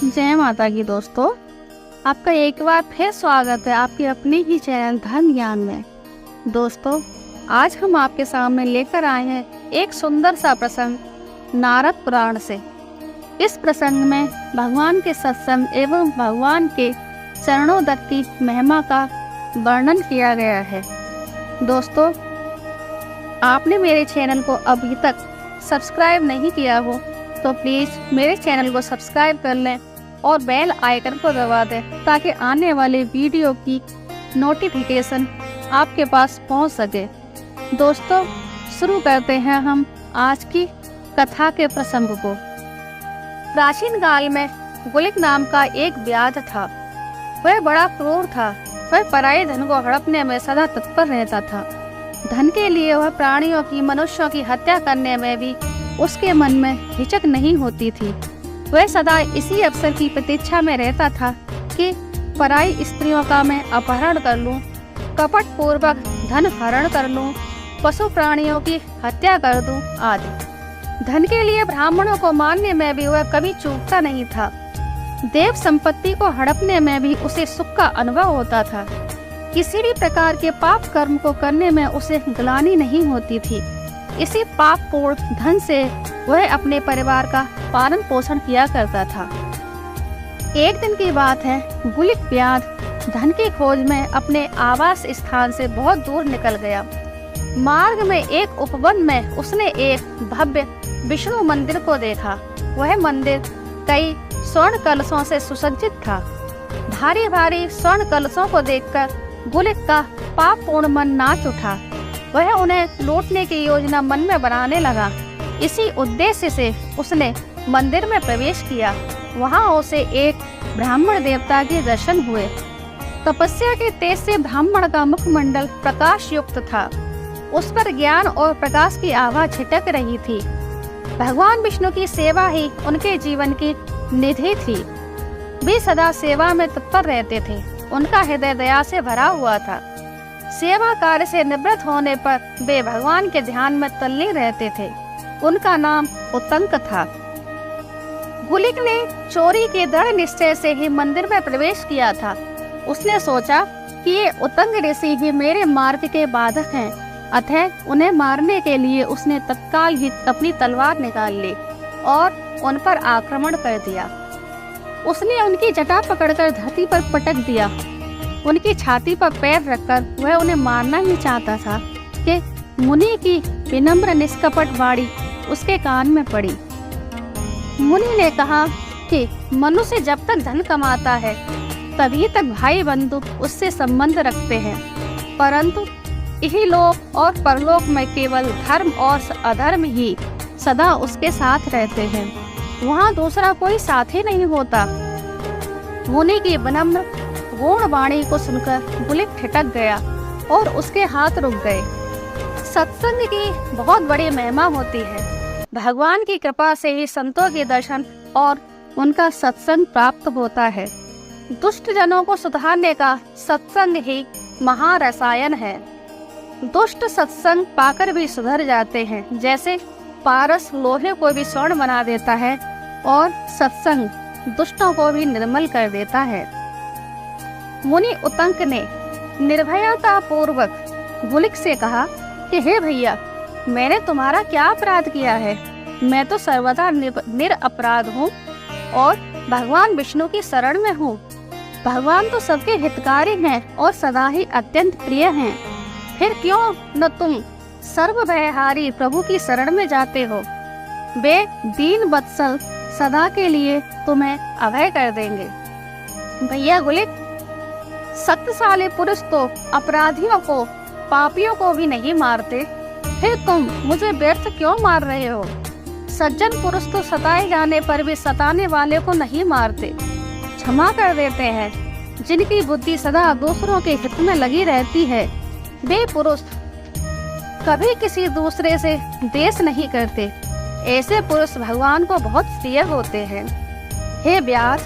जय माता की दोस्तों, आपका एक बार फिर स्वागत है आपके अपने ही चैनल धन ज्ञान में। दोस्तों, आज हम आपके सामने लेकर आए हैं एक सुंदर सा प्रसंग नारद पुराण से। इस प्रसंग में भगवान के सत्संग एवं भगवान के चरणोदक की महिमा का वर्णन किया गया है। दोस्तों, आपने मेरे चैनल को अभी तक सब्सक्राइब नहीं किया हो तो प्लीज़ मेरे चैनल को सब्सक्राइब कर लें और बेल आइकन को दबा दें ताकि आने वाले वीडियो की नोटिफिकेशन आपके पास पहुंच सके। दोस्तों, शुरू करते हैं हम आज की कथा के प्रसंग को। प्राचीन काल में गुलिक नाम का एक व्याध था। वह बड़ा क्रूर था। वह पराये धन को हड़पने में सदा तत्पर रहता था। धन के लिए वह प्राणियों की, मनुष्यों की हत्या करने में भी उसके मन में हिचक नहीं होती थी। वह सदा इसी अवसर की प्रतीक्षा में रहता था कि पराई स्त्रियों का मैं अपहरण कर लूं, कपट पूर्वक धन हरण कर लूं, पशु प्राणियों की हत्या कर दूं आदि। धन के लिए ब्राह्मणों को मारने में भी वह कभी चूकता नहीं था। देव संपत्ति को हड़पने में भी उसे सुख का अनुभव होता था। किसी भी प्रकार के पाप कर्म को करने में उसे ग्लानि नहीं होती थी। इसी पापपूर्ण धन से वह अपने परिवार का पालन पोषण किया करता था। एक दिन की बात है, गुलिक व्याध धन की खोज में अपने आवास स्थान से बहुत दूर निकल गया। मार्ग में एक उपवन में उसने एक भव्य विष्णु मंदिर को देखा। वह मंदिर कई स्वर्ण कलशों से सुसज्जित था। भारी भारी स्वर्ण कलशों को देखकर गुलिक का पापपूर्ण मन नाच उठा। वह उन्हें लूटने की योजना मन में बनाने लगा। इसी उद्देश्य से उसने मंदिर में प्रवेश किया। वहां उसे एक ब्राह्मण देवता के दर्शन हुए। तपस्या के तेज से ब्राह्मण का मुखमंडल प्रकाश युक्त था। उस पर ज्ञान और प्रकाश की आभा छिटक रही थी। भगवान विष्णु की सेवा ही उनके जीवन की निधि थी। वे सदा सेवा में तत्पर रहते थे। उनका हृदय दया से भरा हुआ था। सेवा कार्य से निवृत्त होने पर वे भगवान के ध्यान में तल्लीन रहते थे। उनका नाम उत्तंक था। गुलिक ने चोरी के दृढ़ निश्चय से ही मंदिर में प्रवेश किया था। उसने सोचा कि ये उत्तंक ऋषि ही मेरे मार्ग के बाधक हैं, अतः उन्हें मारने के लिए उसने तत्काल ही अपनी तलवार निकाल ली और उन पर आक्रमण कर दिया। उसने उनकी जटा पकड़कर धरती पर पटक दिया। उनकी छाती पर पैर रखकर वह उन्हें मारना ही चाहता था कि मुनि की विनम्र निष्कपट वाणी उसके कान में पड़ी। मुनि ने कहा कि मनुष्य जब तक धन कमाता है तभी तक भाई बंधु उससे संबंध रखते हैं, परंतु यही लोक और परलोक में केवल धर्म और अधर्म ही सदा उसके साथ रहते हैं। वहाँ दूसरा कोई साथी नहीं होता। मुनि की विनम्र गूढ़ वाणी को सुनकर गुलिक ठिठक गया और उसके हाथ रुक गए। सत्संग की बहुत बड़ी महिमा होती है। भगवान की कृपा से ही संतों के दर्शन और उनका सत्संग प्राप्त होता है। दुष्ट जनों को सुधारने का सत्संग ही महारसायन है। दुष्ट सत्संग पाकर भी सुधर जाते हैं। जैसे पारस लोहे को भी स्वर्ण बना देता है और सत्संग दुष्टों को भी निर्मल कर देता है। मुनि उत्तंक ने निर्भयता पूर्वक गुलिक से कहा कि हे भैया, मैंने तुम्हारा क्या अपराध किया है? मैं तो सर्वदा निरपराध हूँ और भगवान विष्णु की शरण में हूँ। भगवान तो सबके हितकारी हैं और सदा ही अत्यंत प्रिय हैं। फिर क्यों न तुम सर्वभयहारी प्रभु की शरण में जाते हो? वे दीन वत्सल सदा के लिए तुम्हें अभय कर देंगे। भैया गुलिक, शक्तिशाली पुरुष तो अपराधियों को, पापियों को भी नहीं मारते, फिर तुम मुझे व्यर्थ क्यों मार रहे हो? सज्जन पुरुष तो सताए जाने पर भी सताने वाले को नहीं मारते, क्षमा कर देते हैं। जिनकी बुद्धि सदा दूसरों के हित में लगी रहती है, वे पुरुष कभी किसी दूसरे से द्वेष नहीं करते। ऐसे पुरुष भगवान को बहुत प्रिय होते हैं। हे व्याध,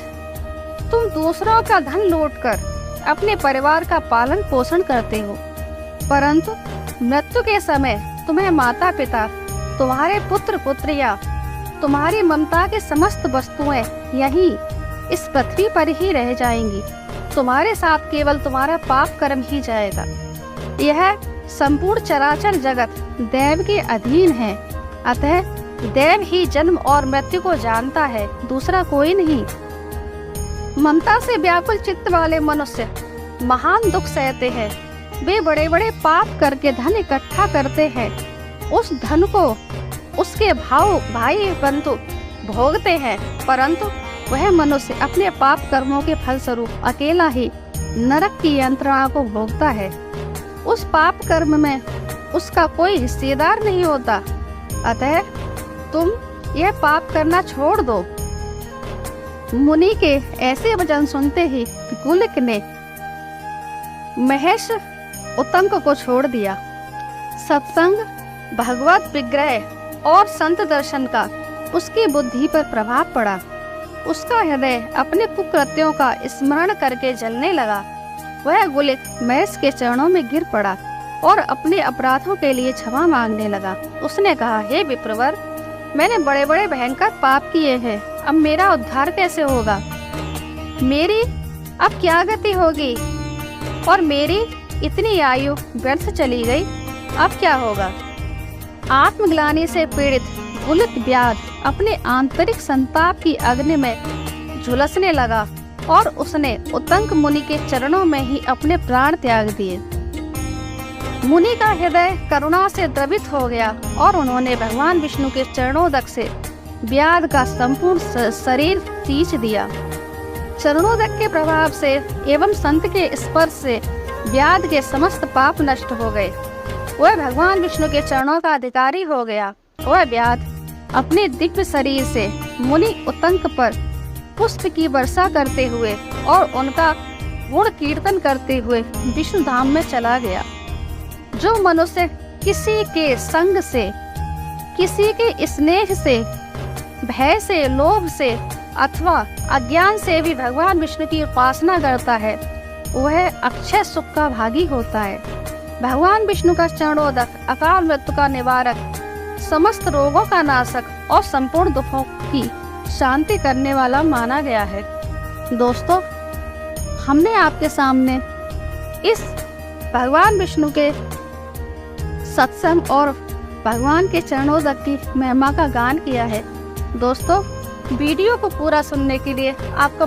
तुम दूसरों का धन लूटकर अपने परिवार का पालन पोषण करते हो, परंतु मृत्यु के समय तुम्हें माता पिता, तुम्हारे पुत्र पुत्रियां, तुम्हारी ममता की समस्त वस्तुएं यही इस पृथ्वी पर ही रह जाएंगी। तुम्हारे साथ केवल तुम्हारा पाप कर्म ही जाएगा। यह संपूर्ण चराचर जगत देव के अधीन है, अतः देव ही जन्म और मृत्यु को जानता है, दूसरा कोई नहीं। ममता से व्याकुल चित्त वाले मनुष्य महान दुख सहते हैं। वे बड़े बड़े पाप करके धन इकट्ठा करते हैं। उस धन को उसके भाई बंधु भोगते हैं, परंतु वह मनुष्य अपने पाप कर्मों के फलस्वरूप अकेला ही नरक की यंत्रणा को भोगता है। उस पाप कर्म में उसका कोई हिस्सेदार नहीं होता। अतः तुम यह पाप करना छोड़ दो। मुनि के ऐसे वचन सुनते ही गुलिक ने महेश उतंक को छोड़ दिया। सत्संग, भगवत विग्रह और संत दर्शन का उसकी बुद्धि पर प्रभाव पड़ा। उसका हृदय अपने कुकृत्यों का स्मरण करके जलने लगा। वह गुलिक महेश के चरणों में गिर पड़ा और अपने अपराधों के लिए क्षमा मांगने लगा। उसने कहा, हे विप्रवर, मैंने बड़े बड़े भयंकर पाप किए हैं, अब मेरा उद्धार कैसे होगा? मेरी अब क्या गति होगी? और मेरी इतनी आयु व्यर्थ चली गई, अब क्या होगा? आत्मग्लानि से पीड़ित गुलिक व्याध अपने आंतरिक संताप की अग्नि में झुलसने लगा और उसने उतंक मुनि के चरणों में ही अपने प्राण त्याग दिए। मुनि का हृदय करुणा से द्रवित हो गया और उन्होंने भगवान विष्णु के चरणोदक से व्याध का संपूर्ण शरीर सींच दिया। चरणोदक के प्रभाव से एवं संत के स्पर्श से व्याध के समस्त पाप नष्ट हो गए। वह भगवान विष्णु के चरणों का अधिकारी हो गया। वह व्याध अपने दिव्य शरीर से मुनि उतंक पर पुष्प की वर्षा करते हुए और उनका गुण कीर्तन करते हुए विष्णु धाम में चला गया। जो मनुष्य किसी के संग से, किसी के स्नेह से, भय से, लोभ से अथवा अज्ञान से भी भगवान विष्णु की उपासना करता है, वह अक्षय सुख का भागी होता है। भगवान विष्णु का चरणोदक अकाल मृत्यु का निवारक, समस्त रोगों का नाशक और संपूर्ण दुखों की शांति करने वाला माना गया है। दोस्तों, हमने आपके सामने इस भगवान विष्णु के सत्संग और भगवान के चरणोदक की महिमा का गान किया है। दोस्तों, वीडियो को पूरा सुनने के लिए आपका